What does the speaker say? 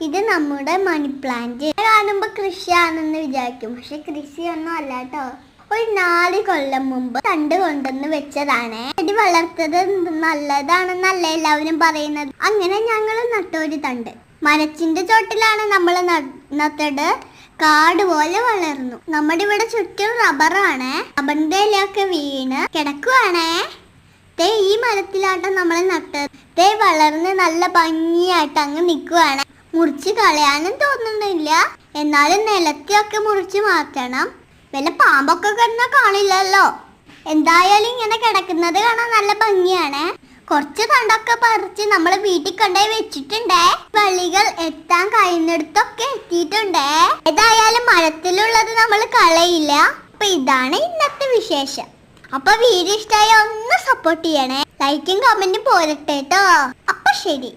ഇത് നമ്മുടെ money plant കാണുമ്പോ കൃഷിയാണെന്ന് വിചാരിക്കും, പക്ഷെ കൃഷിയൊന്നും അല്ല കേട്ടോ. ഒരു 4 കൊല്ലം മുമ്പ് തണ്ട് കൊണ്ടുവന്ന് വെച്ചതാണ്. ചെടി വളർത്തത് നല്ലതാണെന്നല്ല എല്ലാവരും പറയുന്നത്. അങ്ങനെ ഞങ്ങൾ നട്ടൊരു തണ്ട് മരത്തിന്റെ ചോട്ടിലാണ് നമ്മൾ നട്ടത്. കാട് പോലെ വളർന്നു. നമ്മുടെ ഇവിടെ ചുറ്റും റബ്ബറാണ്. റബ്ബറിന്റെ ഇലയൊക്കെ വീണ് കിടക്കുവാണേ. തേ ഈ മരത്തിലാട്ടം നമ്മൾ നട്ടത്. തേ വളർന്ന് നല്ല ഭംഗിയായിട്ട് അങ്ങ് നിൽക്കുവാണ്. മുറിച്ച് കളയാനും തോന്നുന്നില്ല, എന്നാലും നിലത്തൊക്കെ മുറിച്ച് മാറ്റണം. വല്ല പാമ്പൊക്കെ കിടന്നാൽ കാണില്ലല്ലോ. എന്തായാലും ഇങ്ങനെ കിടക്കുന്നത് കാണാൻ നല്ല ഭംഗിയാണ്. കുറച്ച് തണ്ടൊക്കെ പറിച്ച് നമ്മൾ വീട്ടിൽ കൊണ്ടുപോയി വെച്ചിട്ടുണ്ടേ. വള്ളികൾ എത്താൻ കഴിയുന്നിടത്തൊക്കെ എത്തിയിട്ടുണ്ടേ. ഏതായാലും മരത്തിലുള്ളത് നമ്മൾ കളയില്ല. അപ്പൊ ഇതാണ് ഇന്നത്തെ വിശേഷം. അപ്പൊ വീഡിയോ ഇഷ്ടമായ ഒന്ന് സപ്പോർട്ട് ചെയ്യണേ. ലൈക്കും കമന്റും പോരട്ടെ കേട്ടോ. അപ്പൊ ശരി.